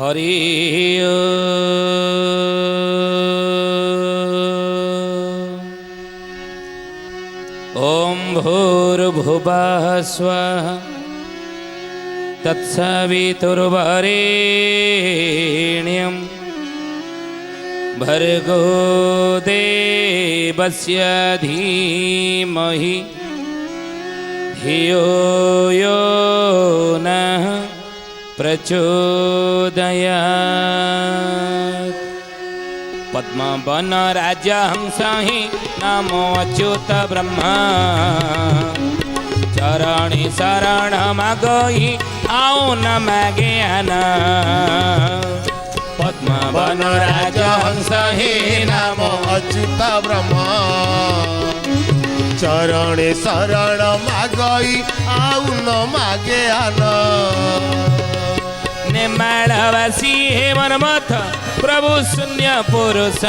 हरि ओम भूर्भुवः स्वः तत्सवितुर्वरेण्यं भर्गो देवस्य धीमहि धियो यो नः प्रचोदयात्। पद्मवन राजहंस हि नमो अच्युत ब्रह्मा चरणी शरण मगई आओ न ज्ञान। पद्मवन राजहंस हि नमो अच्युत ब्रह्मा चरणे शरण मगई आओ न ज्ञान। निमाळवासी हे मनमथ प्रभु शून्य पुरुष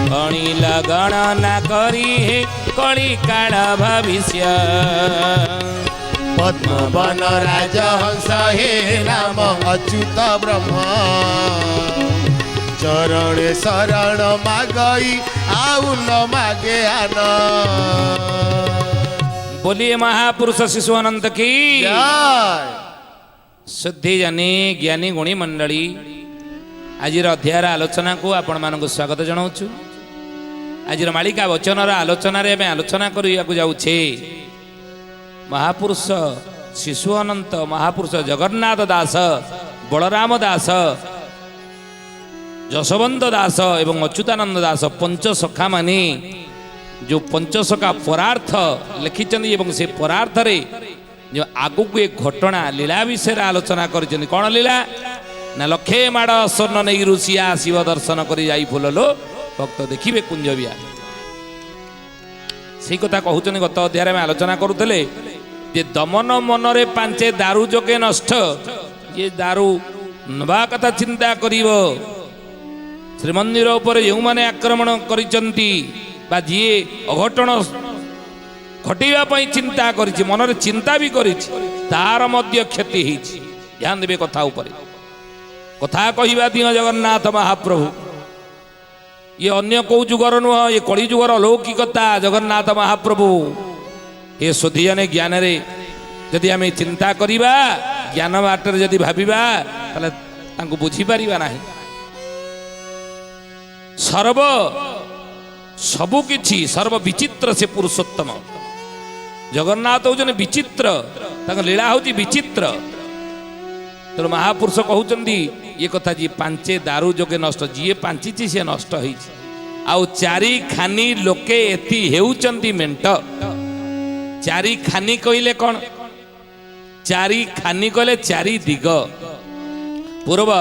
कणिल गणना करी हे कଳି काल भविष्य। पद्मवन राजहंस हे नाम अच्युत ब्रह्मा चरणे शरण मागई आउ न मागे आन। बोलिए महापुरुष शिशु अनंत की जय। शुद्धि जानी ज्ञानी गुणी मंडली आज अध्यायर आलोचना को आपण मानक स्वागत जनाऊँ। आज मालिका वचनर आलोचन आलोचना करने जाऊे महापुरुष शिशु अनंत महापुरुष जगन्नाथ दास बलराम दास जशवंत दास एवं अच्युतानंद दास पंचसखा माने जो पंचसखा परार्थ लिखिं से परार्थ रे जो आगु को एक घटना लीला विषय आलोचना कर कौन लीला ना लक्षे माड़ स्वर्ण नहीं ऋषिया शिव दर्शन कर फुललो भक्त देखिए कुंज बिहार से कथा कहते गत अध्याय में आलोचना करुले जे दमन मनरे पांचे दारू जोगे नष्ट ये दारू नवा कथा चिंता करिव श्रीमंदिर उपर जो मैंने आक्रमण करिसंती बा जी अघटन घटाई चिंता करिछि मनरे चिंता भी करिछि तार मध्य क्षति होइछि। ध्यान देवे कथा उपरे कथा कहवा दिन जगन्नाथ महाप्रभु ये अन्य कौ जुगर नुह ये कली जुगर अलौकिकता जगन्नाथ महाप्रभु ये शोधिजने ज्ञान रे जदि आम चिंता करिबा ज्ञान बाटर जदि भाबिबा ताले तांको बुझी परिबा नाही। सर्व सबु किछि सर्व विचित्र से पुरुषोत्तम जगन्नाथ होजने विचित्र तांको लीला होची विचित्र। तो महापुरुष कहउचंदी ये कथा जी पांचे दारू जोगे नष्ट जी पांची से नष्ट होई आउ चारि खानी लोके एति हेउचंदी मेंट। चारि खानी कहले कौन चारि खानी कहले चारि दिग पूर्व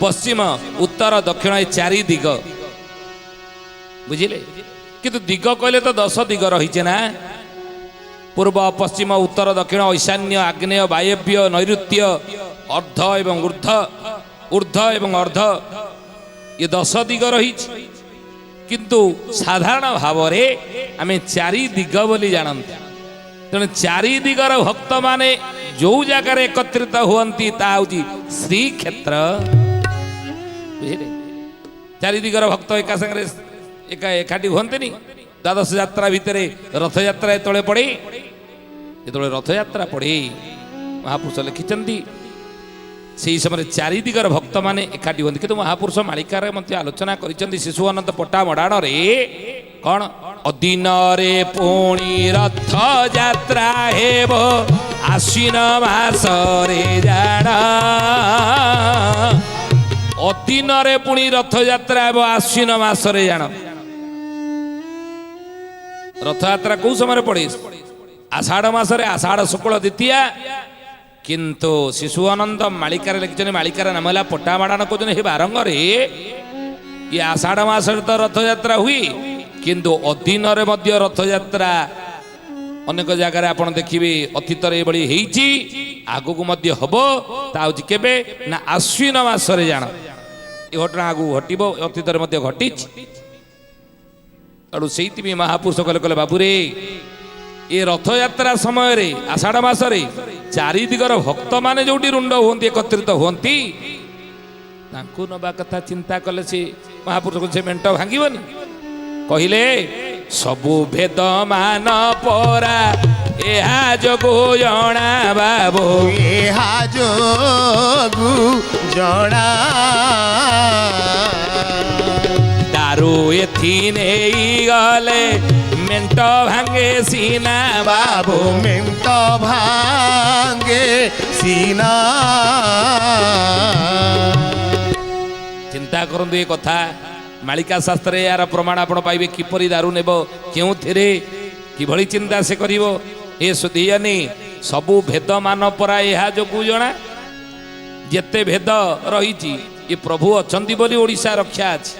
पश्चिम उत्तर दक्षिण ये चारि दिग बुझिले किंतु दिग कहले तो 10 दिग रही ना पूर्व पश्चिम उत्तर दक्षिण ईशान्य आग्नेय वायव्य नैऋत्य अर्ध एवं ऊर्ध ऊर्ध एवं अर्ध ये 10 दिग रही किंतु साधारण भाव रे आमे चारि दिग बोली जानते तेणु चारि दिगर भक्त माने जो जगार एकत्रित हुअंती ता होची श्रीक्षेत्र बुझिले। चारि दिगर भक्त एका संगे एकाठी हुअंतेनी द्वादश यात्रा भितर रथ यात्रा एतले पड़े जेतले रथ यात्रा पड़े महापुरुष लिखिचंदी से समय चारि दिगर भक्त माने एकाठी हुअंती किंतु महापुरुष मालिकार मध्य आलोचना करिचंदी शिशु अनंत पट्टा मडाण रे कौन अदिन रे पुणी रथ यात्रा हेबो आश्विन मास रे जाण। अदिन रे पुणी रथ यात्रा हेबो आश्विन मास रे जाण। रथ यात्रा को समय पड़े आषाढ़ मासरे आषाढ़ शुक्ल द्वितीया किंतु शिशु अनंत मालिकार लिखिं मालिकार नाम है पट्टा माड़ाण कहते हे बारंग रे ये आषाढ़ मासरे तो रथ यात्रा हुई किंतु अधीन रथ यात्रा अनेक जगार आप देखिए अतीत आगु को हम केबे ना आश्विन मासरे जान ये घटना आगु घटब अतीत घटी तेणु से महापुरुष कले कले बाबू रे ये रथ यात्रा समय आषाढ़ मासरे ଚାରି ଦିଗର ଭକ୍ତ ମାନେ ଯୋଉଠି ରୁଣ୍ଡ ହୁଅନ୍ତି ଏକତ୍ରିତ ହୁଅନ୍ତି ତାଙ୍କୁ ନବା କଥା ଚିନ୍ତା କଲେ ସେ ମହାପୁରୁଷକୁ ସେ ମେଣ୍ଟ ଭାଙ୍ଗିବନି। କହିଲେ ସବୁ ଭେଦ ମାନ ପରା ଏହା ଯୋଗୁ ଜଣା ବାବୁ ଏହା ଯୋଗୁ ଜଣା ଦାରୁ ଏଥି ନେଇ ଗଲେ ମେଣ୍ଟ ଭାଙ୍ଗେ ସିନା ବାବୁ ମେଣ୍ଟ ଭାଙ୍ଗେ ସିନା। ଚିନ୍ତା କରନ୍ତୁ ଏ କଥା ମାଳିକା ଶାସ୍ତ୍ରରେ ଏହାର ପ୍ରମାଣ ଆପଣ ପାଇବେ କିପରି ଦାରୁ ନେବ କେଉଁଥିରେ କିଭଳି ଚିନ୍ତା ସେ କରିବ। ଏ ସୁଧିଆନି ସବୁ ଭେଦ ମାନ ପରା ଏହା ଯୋଗୁ ଜଣା। ଯେତେ ଭେଦ ରହିଛି ଏ ପ୍ରଭୁ ଅଛନ୍ତି ବୋଲି ଓଡ଼ିଶା ରକ୍ଷା ଅଛି।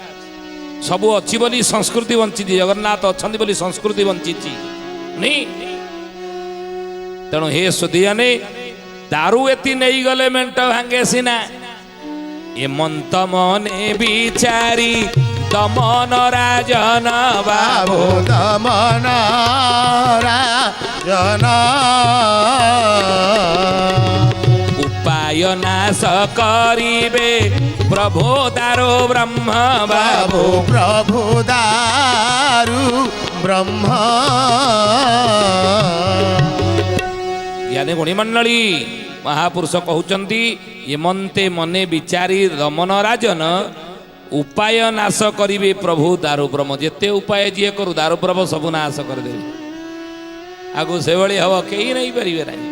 ସବୁ ଅଛି ବୋଲି ସଂସ୍କୃତି ବଞ୍ଚିଛି। ଜଗନ୍ନାଥ ଅଛନ୍ତି ବୋଲି ସଂସ୍କୃତି ବଞ୍ଚିଛି ନି। ତେଣୁ ହେ ସୁଧିଆନି ଦାରୁ ଏତି ନେଇଗଲେ ମେଣ୍ଟ ଭାଙ୍ଗେ ସିନା ଏମନ୍ତ ମନେ ବିଚାରି ଦମନ ରାଜନ ବାବୁ ଦମନ ରାଜନ ଉପାୟ ନାଶ କରିବେ ପ୍ରଭୁ ଦାରୁ ବ୍ରହ୍ମ ବାବୁ ପ୍ରଭୁ ଦାରୁ ବ୍ରହ୍ମ। ଜ୍ଞାନୀ ଗୁଣୀ ମଣ୍ଡଳୀ ମହାପୁରୁଷ କହୁଛନ୍ତି ଏମନ୍ତେ ମନେ ବିଚାରି ଦମନ ରାଜନ ଉପାୟ ନାଶ କରିବେ ପ୍ରଭୁ ଦାରୁ ବ୍ରହ୍ମ। ଯେତେ ଉପାୟ ଯିଏ କରୁ ଦାରୁ ବ୍ରହ୍ମ ସବୁ ନାଶ କରିଦେବେ। ଆଗକୁ ସେଭଳି ହବ କେହି ନେଇପାରିବେ ନାହିଁ।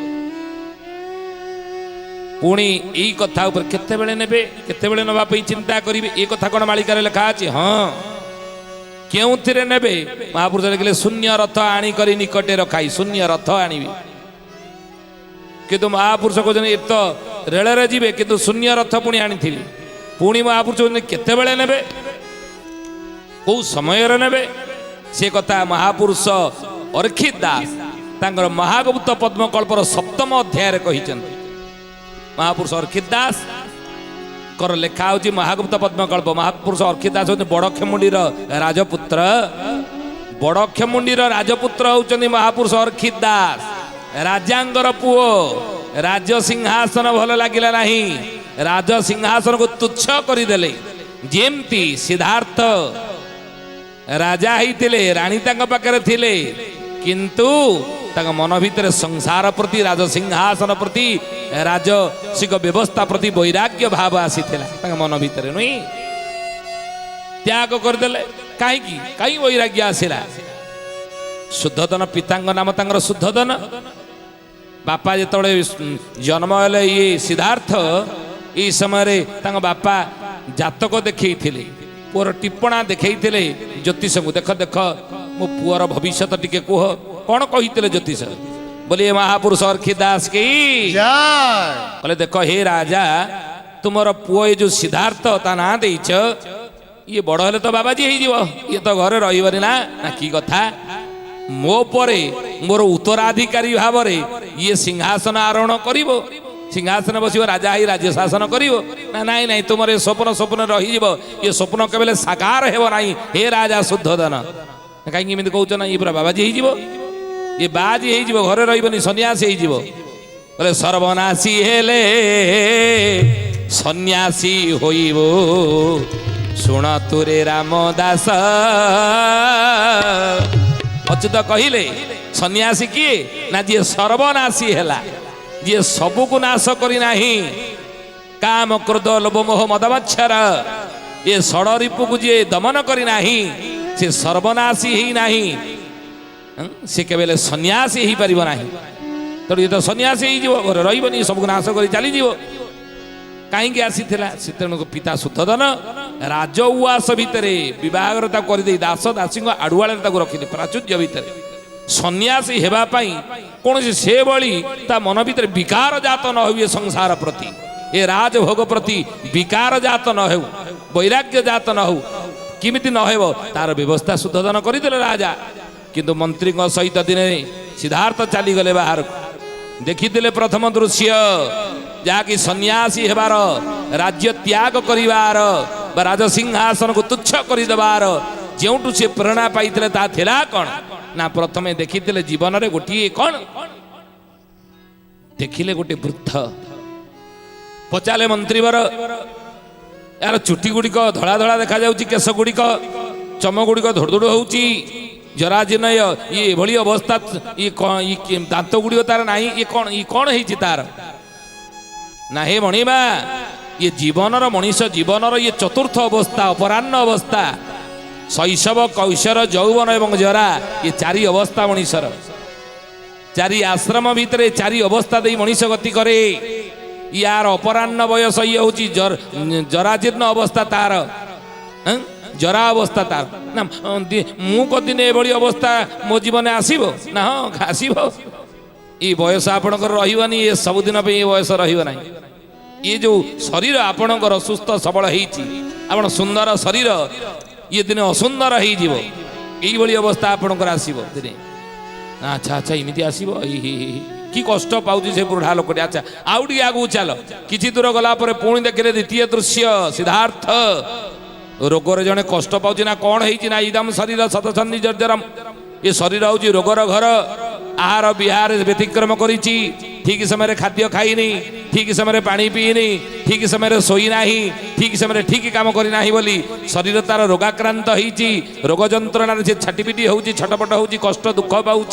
ପୁଣି ଏଇ କଥା ଉପରେ କେତେବେଳେ ନେବେ କେତେବେଳେ ନେବା ପାଇଁ ଚିନ୍ତା କରିବେ ଏ କଥା କ'ଣ ମାଳିକାରେ ଲେଖା ଅଛି? ହଁ କେଉଁଥିରେ ନେବେ? ମହାପୁରୁଷ ଲେଖିଲେ ଶୂନ୍ୟ ରଥ ଆଣି କରି ନିକଟେ ରଖାଇ ଶୂନ୍ୟ ରଥ ଆଣିବେ। କିନ୍ତୁ ମହାପୁରୁଷ କହୁଛନ୍ତି ଏ ତ ରେଳରେ ଯିବେ କିନ୍ତୁ ଶୂନ୍ୟ ରଥ ପୁଣି ଆଣିଥିବେ। ପୁଣି ମହାପୁରୁଷ କହୁଛନ୍ତି କେତେବେଳେ ନେବେ କୋଉ ସମୟରେ ନେବେ ସେ କଥା ମହାପୁରୁଷ ଅର୍ଖିତ ଦାସ ତାଙ୍କର ମହାଗୁପ୍ତ ପଦ୍ମକଳ୍ପର 7ମ ଅଧ୍ୟାୟରେ କହିଛନ୍ତି। ମହାପୁରୁଷ ଅର୍ଖିତ ଦାସଙ୍କର ଲେଖା ହେଉଛି ମହାଗୁପ୍ତ ପଦ୍ମକଳ୍ପ। ମହାପୁରୁଷ ଅର୍ଖିତ ଦାସ ହେଉଛନ୍ତି ବଡ଼ଖେମୁଣ୍ଡିର ରାଜପୁତ୍ର। ବଡ଼ଖେମୁଣ୍ଡିର ରାଜପୁତ୍ର ହେଉଛନ୍ତି ମହାପୁରୁଷ ଅର୍ଖିତ ଦାସ। ରାଜାଙ୍କର ପୁଅ। ରାଜ ସିଂହାସନ ଭଲ ଲାଗିଲା ନାହିଁ। ରାଜ ସିଂହାସନକୁ ତୁଚ୍ଛ କରିଦେଲେ। ଯେମିତି ସିଦ୍ଧାର୍ଥ ରାଜା ହେଇଥିଲେ ରାଣୀ ତାଙ୍କ ପାଖରେ ଥିଲେ କିନ୍ତୁ ତାଙ୍କ ମନ ଭିତରେ ସଂସାର ପ୍ରତି ରାଜ ସିଂହାସନ ପ୍ରତି ରାଜସିକ ବ୍ୟବସ୍ଥା ପ୍ରତି ବୈରାଗ୍ୟ ଭାବ ଆସିଥିଲା ତାଙ୍କ ମନ ଭିତରେ ନୁହେଁ। ତ୍ୟାଗ କରିଦେଲେ। କାହିଁକି କାହିଁ ବୈରାଗ୍ୟ ଆସିଲା? ଶୁଦ୍ଧୋଦନ ପିତାଙ୍କ ନାମ ତାଙ୍କର ଶୁଦ୍ଧୋଦନ। ବାପା ଯେତେବେଳେ ଜନ୍ମ ହେଲେ ଇଏ ସିଦ୍ଧାର୍ଥ ଏଇ ସମୟରେ ତାଙ୍କ ବାପା ଜାତକ ଦେଖେଇଥିଲେ ପୁଅର ଟିପଣା ଦେଖେଇଥିଲେ ଜ୍ୟୋତିଷଙ୍କୁ। ଦେଖ ଦେଖ ମୋ ପୁଅର ଭବିଷ୍ୟତ ଟିକେ କୁହ। କ'ଣ କହିଥିଲେ ଜ୍ୟୋତିଷ? ବୋଲି ମହାପୁରୁଷ ଅର୍ଖିତ ଦାସ କି କହିଲେ ଦେଖ ହେ ରାଜା ତୁମର ପୁଅ ଏ ଯୋଉ ସିଦ୍ଧାର୍ଥ ତା ନାଁ ଦେଇଛ ଇଏ ବଡ଼ ହେଲେ ତ ବାବାଜୀ ହେଇଯିବ। ଇଏ ତ ଘରେ ରହିବନି ନା। ନା କି କଥା? ମୋ ପରେ ମୋର ଉତ୍ତରାଧିକାରୀ ଭାବରେ ଇଏ ସିଂହାସନ ଆରୋହଣ କରିବ। ସିଂହାସନ ବସିବ ରାଜା ହେଇ ରାଜ୍ୟ ଶାସନ କରିବ। ନା ନାଇଁ ନାଇଁ ତୁମର ଏ ସ୍ୱପ୍ନ ରହିଯିବ। ଏ ସ୍ୱପ୍ନ କେବେ ସାକାର ହେବ ନାହିଁ ହେ ରାଜା ଶୁଦ୍ଧୋଦନ। କାହିଁକି ଏମିତି କହୁଛ? ନା ଇଏ ପୁରା ବାବାଜୀ ହେଇଯିବ। ଇଏ ବାଜି ହେଇଯିବ ଘରେ ରହିବନି ସନ୍ନ୍ୟାସୀ ହେଇଯିବ। ବୋଲେ ସର୍ବନାଶୀ ହେଲେ ସନ୍ନ୍ୟାସୀ ହୋଇବ ଶୁଣ ତୁରେ ରାମଦାସ। ଅଚ୍ୟୁତ କହିଲେ ସନ୍ନ୍ୟାସୀ କିଏ? ନା ଯିଏ ସର୍ବନାଶୀ ହେଲା। ଯିଏ ସବୁକୁ ନାଶ କରି ନାହିଁ। କାମ କ୍ରୋଧ ଲୋଭ ମୋହ ମଦ ମତ୍ସର ଏ ଷଡ଼ରିପୁକୁ ଯିଏ ଦମନ କରି ନାହିଁ ସେ ସର୍ବନାଶୀ ହେଇନାହିଁ। ସେ କେବେ ସନ୍ନ୍ୟାସୀ ହେଇପାରିବ ନାହିଁ। ତେଣୁ ଇଏ ତ ସନ୍ନ୍ୟାସୀ ହେଇଯିବ ଘରେ ରହିବନି ସବୁକୁ ନାଶ କରି ଚାଲିଯିବ। କାହିଁକି ଆସିଥିଲା? ସେ ତେଣୁ ପିତା ଶୁଦ୍ଧୋଦନ ରାଜ ଉଆସ ଭିତରେ ବିବାହର ତାକୁ କରିଦେଇ ଦାସ ଦାସୀଙ୍କ ଆଡୁଆଳରେ ତାକୁ ରଖିଲେ ପ୍ରାଚୁର୍ଯ୍ୟ ଭିତରେ। ସନ୍ନ୍ୟାସୀ ହେବା ପାଇଁ କୌଣସି ସେଭଳି ତା ମନ ଭିତରେ ବିକାର ଜାତ ନ ହେଉ ଏ ସଂସାର ପ୍ରତି ଏ ରାଜଭୋଗ ପ୍ରତି ବିକାର ଜାତ ନ ହେଉ ବୈରାଗ୍ୟ ଜାତ ନ ହେଉ। କେମିତି ନ ହେବ ତାର ବ୍ୟବସ୍ଥା ଶୁଦ୍ଧୋଦନ କରିଦେଲେ ରାଜା। କିନ୍ତୁ ମନ୍ତ୍ରୀଙ୍କ ସହିତ ଦିନେ ସିଦ୍ଧାର୍ଥ ଚାଲିଗଲେ ବାହାରକୁ। ଦେଖିଥିଲେ ପ୍ରଥମ ଦୃଶ୍ୟ ଯାହାକି ସନ୍ନ୍ୟାସୀ ହେବାର ରାଜ୍ୟ ତ୍ୟାଗ କରିବାର ବା ରାଜସିଂହାସନକୁ ତୁଚ୍ଛ କରିଦେବାର ଯେଉଁଠୁ ସେ ପ୍ରେରଣା ପାଇଥିଲେ ତାହା ଥିଲା କ'ଣ? ନା ପ୍ରଥମେ ଦେଖିଥିଲେ ଜୀବନରେ ଗୋଟିଏ କ'ଣ ଦେଖିଲେ ଗୋଟେ ବୃଦ୍ଧ ପଚାଲେ ମନ୍ତ୍ରୀବର यार चुटी गुड़िक धड़ा धड़ा देखा जाउची केस गुड़िक चम गुड़िक धड़ धड़ होउची जराजीर्ण ये भली अवस्था ये दांत गुड़िक तार नाही ये कौन ହେଇची तार ना हे मणिमा ये जीवनर मनीष जीवनर ये चतुर्थ अवस्था अपराह्न अवस्था शैशव कैशोर यौवन एवं जरा ये चारि अवस्था मनीषर चारि आश्रम भितर चारि अवस्था दे मनीष गति करे यार अपराह्न बयस ये हूँ जराजीर्ण अवस्था तार जरा अवस्था तार ना मु कदिन एभली अवस्था मो जीवन आसब ना हाँ आसब ये बयस आपणकर रही ये सबुदिन ये बयस रही ये जो शरीर आपणकर सुस्थ सबल होपण सुंदर शरीर ये दिन असुंदर हो अवस्था आपणकर आसब दिने अच्छा अच्छा इमिति आसब कि कष्ट पाऊँ से बुढ़ा लोक अच्छा आउ टे आगू चल कि दूर गला पुणी देखिले द्वितीय दृश्य सिद्धार्थ रोगर जड़े कष्ट पाऊँ ना कौन है इदम शरीर शतछन्नी जर्जरम ये शरीर हूँ रोगर घर आहार विहार व्यतिक्रम कर ठीक समय खाद्य खाईनी ठीक समय पानी पीनी ठीक समय शोना ठीक समय ठीक काम करना बोली शरीर तार रोगाक्रांत होती रोग जंत्रणा से छाटीपिटी हो छटपट हो कष्ट दुख पाऊँ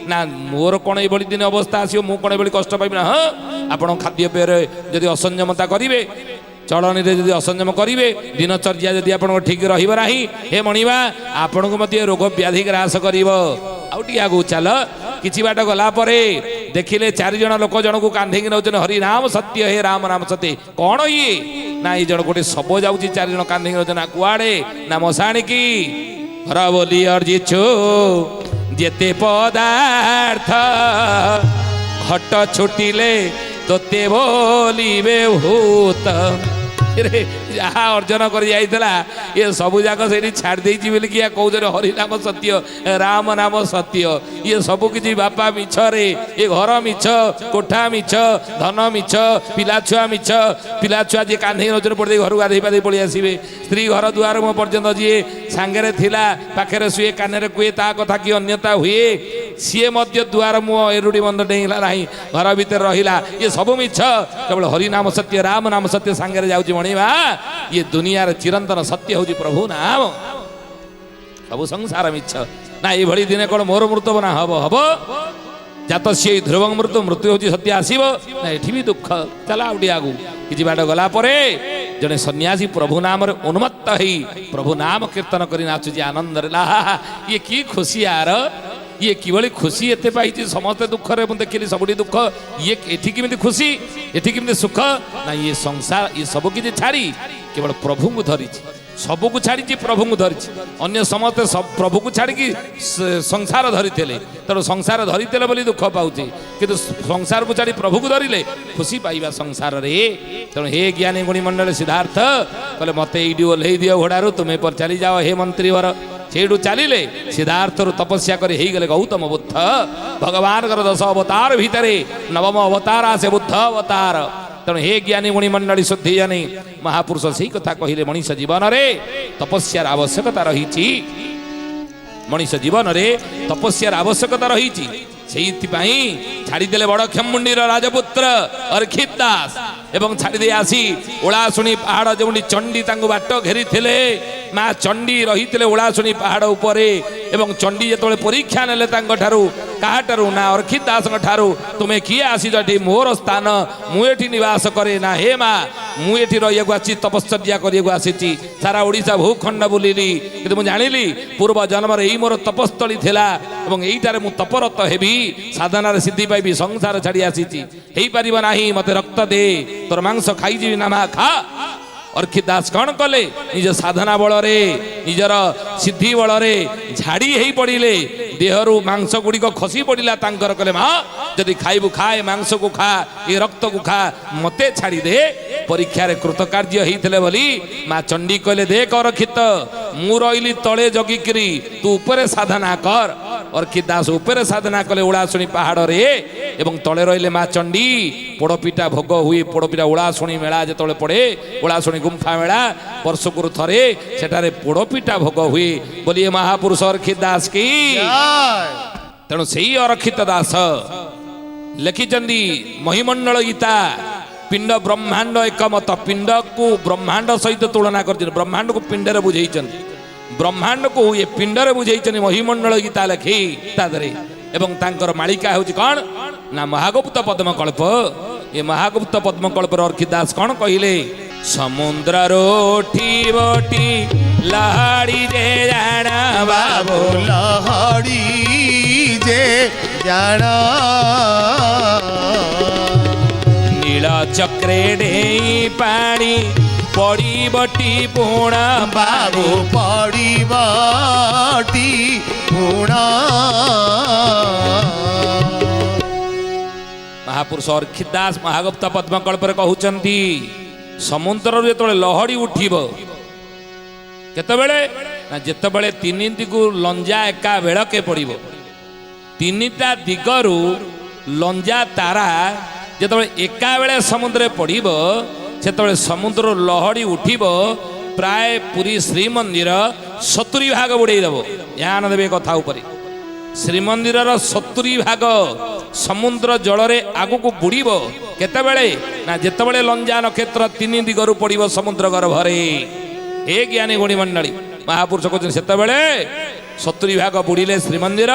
ना मोर कौन ये दिन अवस्था आसो मु कौन ये कष्ट पाइबी ना हाँ आप खाद्य पेय जदि असंयमता करेंगे चलनी जदि असंयम करेंगे दिनचर्या जदि आप ठीक रहा हे मणिमा आपण को रोग व्याधि ग्रास कर आगू चल किछि बाट गला परे देखिले चारि जण लोक जन को कांधेकी नौचन हरि नाम सत्य हे राम नाम सत्य कौन ये ना ये जन गोटे सब जाऊँगी चारि जण कांधेकी नौचन कुआड़े ना मशाणी की हर बोली अर्जिछु जेते पदार्थ घट छुटिले तोते बोलिबे भूत रे जहाँ अर्जन कर जाइला ये सबू जाक से छाड़ देछि बोली कि कौन हरि नाम सत्य राम नाम सत्य ये सबू किछि बापा मिछ रे ये घर मिछ कोठा मिछ धन मिछ पिलाछुआ मिछ पिलाछुआ जी कान्हे नजर पड़े घर गाधे पाधे पलि आसबे स्त्री घर दुआर मुह पर्यंत जी सांगे थिला पाखे शुए कान कुए ता कथा कि अन्यता हुए सी मध्य दुआर मुह एरुड़ी बंद डेला ना घर भितर रहा ये सब मिछ केवल हरि नाम सत्य राम नाम सत्य सांगे जाऊँगी मणिमा ये दुनिया चिरंतन सत्य हूँ प्रभु नाम सब संसार मिछ ना ये दिने कौन मोर मृत्यु ना हम हम जात सी ध्रुव मृत्यु मृत्यु हूँ सत्य आसब ना ये भी दुख चल आउटे आगू कि बाट गला जड़े सन्यासी प्रभु नाम उन्मत्त ही प्रभु नाम कीर्तन कर नाचुची आनंद ये कि खुशी यार ये किभली खुशी एते पाई समस्ते दुख रे देखिली सबुठी दुख ये एठी किमिति खुशी एठी किमिति सुख ना ये संसार ये सब किछि छाड़ी केवल प्रभु को धरी सबू को छाड़ी प्रभु को धरी अन्य समस्ते सब प्रभु को छाड़ी संसार धरी तेणु संसार धरी बोली दुख पाऊँ कि संसार को छाड़ी प्रभु को धरिले खुशी पाइबा संसार रे तेणु हे ज्ञानी गुणी मंडल सिद्धार्थ कहले मत ये ओह्लई दियो घोड़ारू तुम्हें पर चली जाओ हे मंत्री वर सेठू चलिले सिद्धार्थ तपस्या कर गले गौतम बुद्ध भगवान 10 अवतार भितर नवम अवतार आसे बुद्ध अवतार तेणु हे ज्ञानी गुणी मंडली शुद्धि जानी महापुरुष से कथा कहले मनीष जीवन रे तपस्यार आवश्यकता रही मनीष जीवन रे तपस्यार आवश्यकता रही छाड़ीदे बड़ खेमुंडीर राजपुत्र अर्खित दास एवं छाड़ी आसी ओलाशुणी पहाड़ जो चंडी बाट घेरी थे माँ चंडी रही ओलाशुणी पहाड़ उपरे एवं चंडी जो परीक्षा नेले काहारू ना अर्खित दास तुम्हें किए आसीज मोर स्थान मुझे निवास करे ना हे माँ मुझे रहा तपश्चर्या करसी सारा ओडिशा भूखंड बुलिली कि जानी पूर्व जन्म यही मोर तपस्थली थिला यहीटार मु तपरत हेबी साधनार सिद्धि पाइबी संसार छाड़ी आसी पार ना मत रक्त दे तोर मांस खाई ना माँ खा अर्खित दास कौन कले निज साधना बल रे निजर सिद्धि बल रे झाड़ी ही पड़े देहरु मांस गुड़िक खसी पड़ा कले माँ जदि खाइबू खाए मांस को खा ये रक्त को खा मते छाड़ी दे परीक्षा रे कृतकार्य होते बोली माँ चंडी कहले देख अर्खित मु रही तले जगिकी तू उपरे साधना कर अर्खित दास उपरे साधना कले ओलाशुणी पहाड़ रे एवं तले रहिले माँ चंडी पोड़पिठा भोग हुए पोड़पिठा ओलाशुणी मेला जो पड़े ओलाशुणी गुंफा मेला वर्षकु थरे सेठारे पोड़पिठा भोग हुए बोलिए महापुरुष अर्खित दास की तेणु से अर्खित दास ଲେଖିଛନ୍ତି ମହିମଣ୍ଡଳ ଗୀତା ପିଣ୍ଡ ବ୍ରହ୍ମାଣ୍ଡ ଏକମତ ପିଣ୍ଡକୁ ବ୍ରହ୍ମାଣ୍ଡ ସହିତ ତୁଳନା କରିଛନ୍ତି ବ୍ରହ୍ମାଣ୍ଡକୁ ପିଣ୍ଡରେ ବୁଝେଇଛନ୍ତି ବ୍ରହ୍ମାଣ୍ଡକୁ ଏ ପିଣ୍ଡରେ ବୁଝେଇଛନ୍ତି ମହିମଣ୍ଡଳ ଗୀତା ଲେଖି ତା ଦେହରେ ଏବଂ ତାଙ୍କର ମାଳିକା ହେଉଛି କ'ଣ ନା ମହାଗୁପ୍ତ ପଦ୍ମକଳ୍ପ ଏ ମହାଗୁପ୍ତ ପଦ୍ମକଳ୍ପର ଅର୍କି ଦାସ କ'ଣ କହିଲେ ସମୁଦ୍ରର ଉଠି ବଟି ଲହଡ଼ି ଯେ ଜାଣ ବାବୁ ଲହଡ଼ି ଯେ ଜାଣ ନୀଳ ଚକ୍ରେ ଡେଇଁ ପାଣି ପଡ଼ିବଟି ପୁଣ ବାବୁ ପଡ଼ିବଟି ପୁଣ ମହାପୁରୁଷ ଅର୍କି ଦାସ ମହାଗୁପ୍ତ ପଦ୍ମକଳ୍ପରେ କହୁଛନ୍ତି ସମୁଦ୍ରରୁ ଯେତେବେଳେ ଲହଡ଼ି ଉଠିବ କେତେବେଳେ ନା ଯେତେବେଳେ ତିନି ଦିଗୁ ଲଞ୍ଜା ଏକା ବେଳକେ ପଡ଼ିବ ତିନିଟା ଦିଗରୁ ଲଞ୍ଜା ତାରା ଯେତେବେଳେ ଏକା ବେଳେ ସମୁଦ୍ରରେ ପଡ଼ିବ ସେତେବେଳେ ସମୁଦ୍ର ଲହଡ଼ି ଉଠିବ ପ୍ରାୟ ପୁରୀ ଶ୍ରୀମନ୍ଦିର 70 ଭାଗ ବୁଡ଼େଇ ଦେବ ଧ୍ୟାନ ଦେବେ କଥା ଉପରେ ଶ୍ରୀମନ୍ଦିରର 70 ଭାଗ ସମୁଦ୍ର ଜଳରେ ଆଗକୁ ବୁଡ଼ିବ କେତେବେଳେ ନା ଯେତେବେଳେ ଲଞ୍ଜା ନକ୍ଷତ୍ର ତିନି ଦିଗରୁ ପଡ଼ିବ ସମୁଦ୍ର ଗର୍ଭରେ ଏ ଜ୍ଞାନୀ ଗୁଣୀ ମଣ୍ଡଳୀ ମହାପୁରୁଷ କହୁଛନ୍ତି ସେତେବେଳେ 70 ଭାଗ ବୁଡ଼ିଲେ ଶ୍ରୀମନ୍ଦିର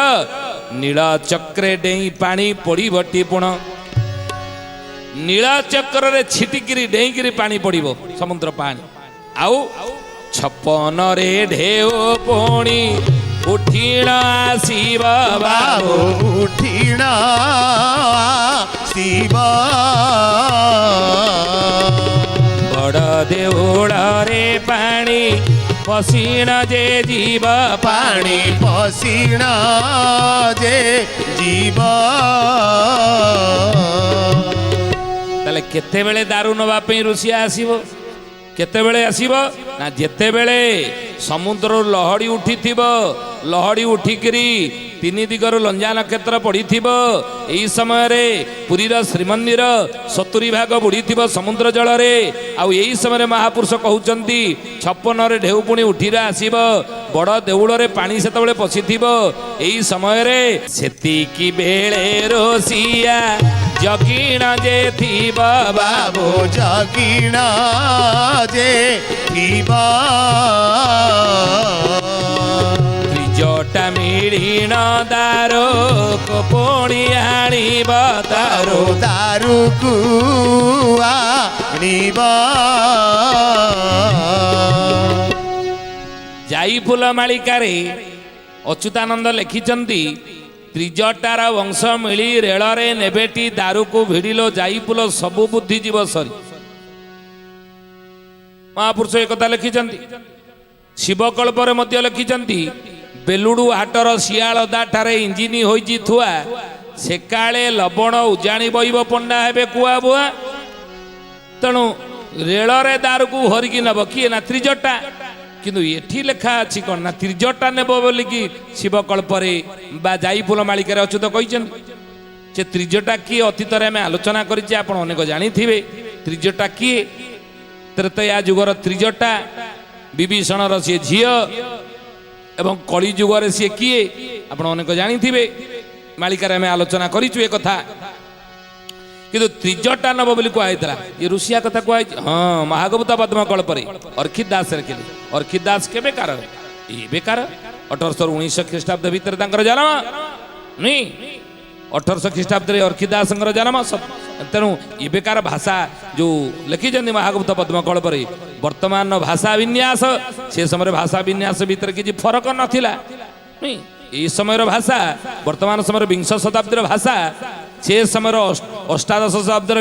ନୀଳ ଚକ୍ରେ ଡେଇଁ ପାଣି ପଡ଼ିବଟି ପୁଣ ନୀଳ ଚକ୍ରରେ ଛିଟିକିରି ଡେଇଁକିରି ପାଣି ପଡ଼ିବ ସମୁଦ୍ର ପାଣି ଆଉ 56ରେ ଢେଉ ପୁଣି ଉଠିଣ ଆସିବ ବାବୁ ଉଠିଣ ଶିବ ବଡ଼ ଦେଉଳରେ ପାଣି ପଶିଣ ଯେ ଯିବ ପାଣି ପଶିଣ ଯେ ଯିବ ତାହେଲେ କେତେବେଳେ ଦାରୁ ନେବା ପାଇଁ ଋଷିଆ ଆସିବ କେତେବେଳେ ଆସିବ ନା ଯେତେବେଳେ ସମୁଦ୍ରରୁ ଲହଡ଼ି ଉଠିଥିବ ଲହଡ଼ି ଉଠିକିରି ତିନି ଦିଗରୁ ଲଞ୍ଜା ନକ୍ଷତ୍ର ପଡ଼ିଥିବ ଏହି ସମୟରେ ପୁରୀର ଶ୍ରୀମନ୍ଦିର 70 ଭାଗ ବୁଡ଼ିଥିବ ସମୁଦ୍ର ଜଳରେ ଆଉ ଏହି ସମୟରେ ମହାପୁରୁଷ କହୁଛନ୍ତି 56ରେ ଢେଉ ପୁଣି ଉଠିରା ଆସିବ ବଡ଼ ଦେଉଳରେ ପାଣି ସେତେବେଳେ ପଶିଥିବ ଏହି ସମୟରେ ସେତିକି ବେଳେ ଋଷିଆ ଜଗିଣ ଯେ ଥିବ ବାବୁ ଜଗିଣ ଯେ ଥିବ ତ୍ରିଜଟା ମିଳିଣ ଦାରୁକୁ ପୁଣି ଆଣିବ ଦାରୁ ଦାରୁକୁ ଆଣିବ ଯାଇ ଫୁଲ ମାଳିକାରେ ଅଚ୍ୟୁତାନନ୍ଦ ଲେଖିଛନ୍ତି ତ୍ରିଜଟାର ବଂଶ ମିଳି ରେଳରେ ନେବେଟି ଦାରୁକୁ ଭିଡ଼ିଲ ଯାଇ ଫୁଲ ସବୁ ବୁଦ୍ଧି ଯିବ ସରି ମହାପୁରୁଷ ଏକଥା ଲେଖିଛନ୍ତି ଶିବକଳ୍ପରେ ମଧ୍ୟ ଲେଖିଛନ୍ତି ବେଲୁଡୁ ହାଟର ଶିଆଳଦା ଠାରେ ଇଞ୍ଜିନ ହୋଇଛି ଥୁଆ ସେକାଳେ ଲବଣ ଉଜାଣି ବହିବ ପଣ୍ଡା ହେବେ କୁଆ ବୁଆ ତେଣୁ ରେଳରେ ଦାରୁକୁ ହରିକି ନେବ କିଏ ନା ତ୍ରିଜଟା କିନ୍ତୁ ଏଠି ଲେଖା ଅଛି କ'ଣ ନା ତ୍ରିଜଟା ନେବ ବୋଲିକି ଶିବକଳ୍ପରେ ବା ଯାଇ ଫୁଲ ମାଳିକାରେ ଅଚ୍ୟୁତ କହିଛନ୍ତି ସେ ତ୍ରିଜଟା କିଏ ଅତୀତରେ ଆମେ ଆଲୋଚନା କରିଛେ ଆପଣ ଅନେକ ଜାଣିଥିବେ ତ୍ରିଜଟା କିଏ ତ୍ରେତୟା ଯୁଗର ତ୍ରିଜଟା ବିଭୀଷଣର ସିଏ ଝିଅ ଏବଂ କଳି ଯୁଗରେ ସିଏ କିଏ ଆପଣ ଅନେକ ଜାଣିଥିବେ ମାଳିକାରେ ଆମେ ଆଲୋଚନା କରିଛୁ ଏ କଥା କିନ୍ତୁ ତ୍ରିଜଟା ନବ ବୋଲି କୁହାଯାଇଥିଲା ଏ ଋଷିଆ କଥା କୁହାଯାଇଛି ହଁ ମହାଗୁପ୍ତ ପଦ୍ମକଳ୍ପରେ ଅର୍କି ଦାସ ଲେଖିଲେ ଅର୍କି ଦାସ କେବେକାର ଏବେକାର 1819 ଖ୍ରୀଷ୍ଟାବ୍ଦ ଭିତରେ ତାଙ୍କର ଜନ୍ମ ନୁହେଁ 1800 ଖ୍ରୀଷ୍ଟାବ୍ଦରେ ଅର୍କି ଦାସଙ୍କର ଜନ୍ମ ତେଣୁ ଏବେକାର ଭାଷା ଯେଉଁ ଲେଖିଛନ୍ତି ମହାଗୁପ୍ତ ପଦ୍ମକଳ୍ପରେ ବର୍ତ୍ତମାନର ଭାଷା ବିନ୍ୟାସ ସେ ସମୟରେ ଭାଷା ବିନ୍ୟାସ ଭିତରେ କିଛି ଫରକ ନଥିଲା ନୁହେଁ এই সময়ের ভাষা বর্তমান সময়ের বিংশ শতাব্দীর ভাষা সে সময়ের অষ্টাদশ শতাব্দীর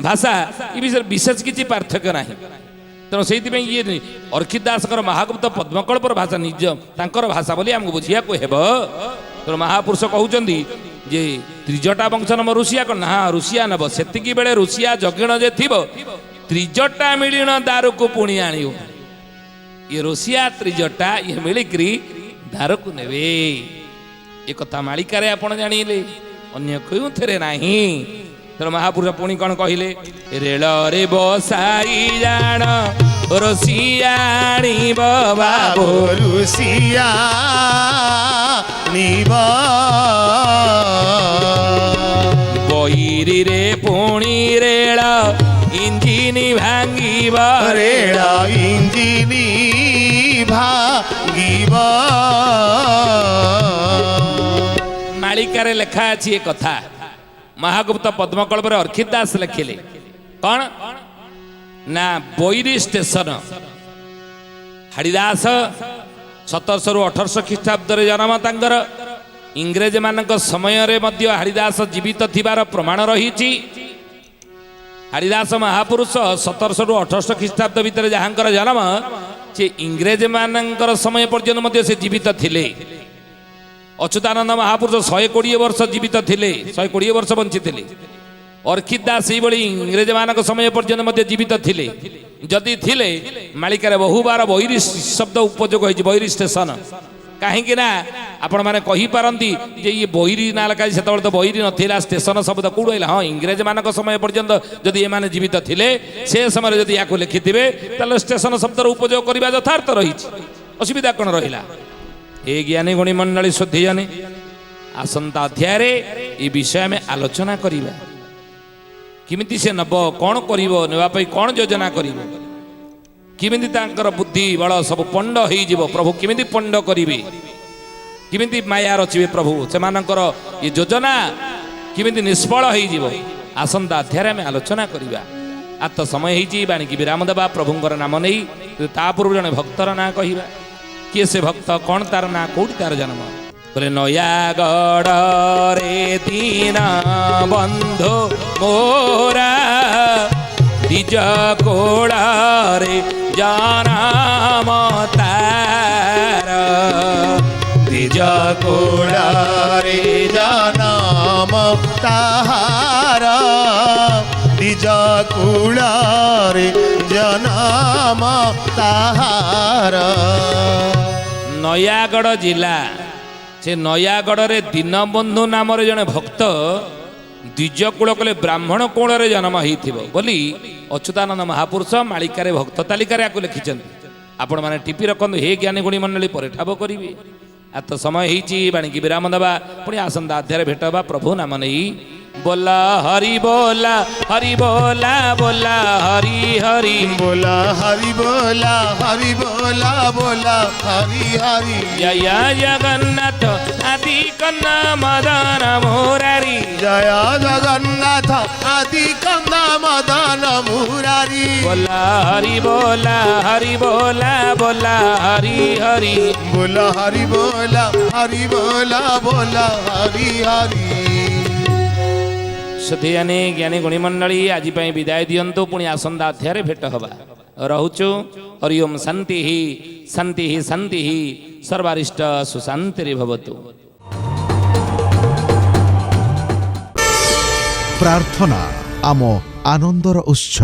ভাষা এ বিষয়ে বিশেষ কিছু পার্থক্য না তেমন সেইপাই ইয়ে অর্কি দাসଙ୍କର মহাগুপ্ত পদ্মকল্পর ভাষা নিজ তাঁর ভাষা বলে আমি বুঝিয়া হব তেমন মহাপুরুষ কৌଛନ୍ତି যে ত্রিজটা বংশ নব ঋষিয়া কଣ না ঋষিয়া নব সেতিকি বেলে ঋষিয়া যজ্ঞ যে থিব ত্রিজটা মিলিণ দারুକୁ পুଣି আଣିব ଏ ଋଷିଆ ତ୍ରିଜଟା ଇଏ ମିଳିକିରି ଦାରକୁ ନେବେ ଏ କଥା ମାଳିକାରେ ଆପଣ ଜାଣିଲେ ଅନ୍ୟ କେଉଁଥିରେ ନାହିଁ ତେଣୁ ମହାପୁରୁଷ ପୁଣି କ'ଣ କହିଲେ ରେଳରେ ବସାଇ ଜାଣ ଋଷିଆ ଆଣିବ ବାବୁ ଋଷିଆ ଆଣିବ ବୈରୀରେ ପୁଣି ରେଳ ଇଞ୍ଜିନ ଭାଙ୍ଗିବ ରେଳ ଇଞ୍ଜିନ ଭାଙ୍ଗିବ। ମାଳିକାରେ ଲେଖା ଅଛି ଏ କଥା। ମହାଗୁପ୍ତ ପଦ୍ମକଳ୍ପରେ ଅର୍ଖିତ ଦାସ ଲେଖିଲେ କଣ ନା ବୈରୀ ଷ୍ଟେସନ ହାଡ଼ିଦାସ 1700 ରୁ 1800 ଖ୍ରୀଷ୍ଟାବ୍ଦରେ ଜନ୍ମ ତାଙ୍କର। ଇଂରେଜ ମାନଙ୍କ ସମୟରେ ମଧ୍ୟ ହାଡ଼ିଦାସ ଜୀବିତ ଥିବାର ପ୍ରମାଣ ରହିଛି। ହାଡ଼ିଦାସ ମହାପୁରୁଷ 1700 ରୁ 1800 ଖ୍ରୀଷ୍ଟାବ୍ଦ ଭିତରେ ଯାହାଙ୍କର ଜନ୍ମ ସେ ଇଂରେଜ ମାନଙ୍କର ସମୟ ପର୍ଯ୍ୟନ୍ତ ମଧ୍ୟ ସେ ଜୀବିତ ଥିଲେ। ଅଚ୍ୟୁତାନନ୍ଦ ମହାପୁରୁଷ 120 ବର୍ଷ ଜୀବିତ ଥିଲେ, 120 ବର୍ଷ ବଞ୍ଚିଥିଲେ। ଅର୍ଖିତ ଦାସ ସେଇଭଳି ଇଂରେଜ ମାନଙ୍କ ସମୟ ପର୍ଯ୍ୟନ୍ତ ମଧ୍ୟ ଜୀବିତ ଥିଲେ। ଯଦି ଥିଲେ ମାଳିକାରେ ବହୁବାର ବୈରୀ ଶବ୍ଦ ଉପଯୋଗ ହୋଇଛି, ବୈରୀ ଷ୍ଟେସନ। କାହିଁକି ନା ଆପଣମାନେ କହିପାରନ୍ତି ଯେ ଇଏ ବୈରୀ ନାଁ ଲେଖା ସେତେବେଳେ ତ ବୈରୀ ନଥିଲା, ଷ୍ଟେସନ ଶବ୍ଦ କୋଉଠୁ ହେଲା? ହଁ, ଇଂରେଜ ମାନଙ୍କ ସମୟ ପର୍ଯ୍ୟନ୍ତ ଯଦି ଏମାନେ ଜୀବିତ ଥିଲେ ସେ ସମୟରେ ଯଦି ୟାକୁ ଲେଖିଥିବେ ତାହେଲେ ଷ୍ଟେସନ ଶବ୍ଦର ଉପଯୋଗ କରିବା ଯଥାର୍ଥ ରହିଛି। ଅସୁବିଧା କ'ଣ ରହିଲା? ଏ ଜ୍ଞାନୀ ଗୁଣୀ ମଣ୍ଡଳୀ ଶ୍ରଦ୍ଧେୟନେ, ଆସନ୍ତା ଅଧ୍ୟାୟରେ ଏ ବିଷୟ ଆମେ ଆଲୋଚନା କରିବା। କେମିତି ସେ ନେବ, କ'ଣ କରିବ, ନେବା ପାଇଁ କ'ଣ ଯୋଜନା କରିବ, କେମିତି ତାଙ୍କର ବୁଦ୍ଧି ବଳ ସବୁ ପଣ୍ଡ ହେଇଯିବ, ପ୍ରଭୁ କେମିତି ପଣ୍ଡ କରିବେ, କେମିତି ମାୟା ରଚିବେ ପ୍ରଭୁ, ସେମାନଙ୍କର ଏ ଯୋଜନା କେମିତି ନିଷ୍ଫଳ ହେଇଯିବ, ଆସନ୍ତା ଅଧ୍ୟାୟରେ ଆମେ ଆଲୋଚନା କରିବା। ଆତ ସମୟ ହେଇଛି ବାଣିକି ବିରାମ ଦେବା ପ୍ରଭୁଙ୍କର ନାମ ନେଇ। ତା ପୂର୍ବରୁ ଜଣେ ଭକ୍ତର ନାଁ କହିବା। କିଏ ସେ ଭକ୍ତ, କ'ଣ ତାର ନାଁ, କୋଉଠି ତାର ଜନ୍ମ? ବୋଲେ ନୟାଗଡ଼ରେ ଦୀନ ବନ୍ଧୁ ମୋରା ନିଜ କୋଳରେ ଜନମ ତାର। ନିଜ କୋଳରେ ଜନମ ତାହାର। ନିଜ କୋଳରେ ଜନମ ତାହାର। ନୟାଗଡ଼ ଜିଲ୍ଲା, ସେ ନୟାଗଡ଼ରେ ଦୀନବନ୍ଧୁ ନାମରେ ଜଣେ ଭକ୍ତ ଦ୍ୱିଜ କୂଳ କଲେ ବ୍ରାହ୍ମଣ କୋଳରେ ଜନ୍ମ ହେଇଥିବ ବୋଲି ଅଚ୍ୟୁତାନନ୍ଦ ମହାପୁରୁଷ ମାଳିକାରେ ଭକ୍ତ ତାଲିକାରେ ଆକୁ ଲେଖିଛନ୍ତି। ଆପଣମାନେ ଟିପି ରଖନ୍ତୁ। ହେ ଜ୍ଞାନୀ ଗୁଣୀ ମଣ୍ଡଳୀ, ପରେ ଠାବ କରିବେ। ଆତ ସମୟ ହେଇଛି ବାଣିକି ବିରାମ ଦେବା। ପୁଣି ଆସନ୍ତା ଅଧ୍ୟାୟରେ ଭେଟ ହେବା ପ୍ରଭୁ ନାମ ନେଇ। बोला हरि बोला हरि बोला बोला हरि हरि बोला हरि बोला हरि बोला बोला हरि हरि जय जगन्नाथ आदि कन्ना मदन मुरारी जय जगन्नाथ आदि कन्ना मदन मुरारी बोला हरि बोला हरि बोला बोला हरि हरि बोला हरि बोला हरि बोला बोला हरि हरि। सुधियानी ज्ञानी गुणी मंडली आज विदाय दियंतु। पुणी आसंता अध्याय भेट हवा रहुचु। हरि ओम शांति ही शांति ही शांति ही सर्वारिष्ट सुशांति भवतु। प्रार्थना आम आनंदर उत्स।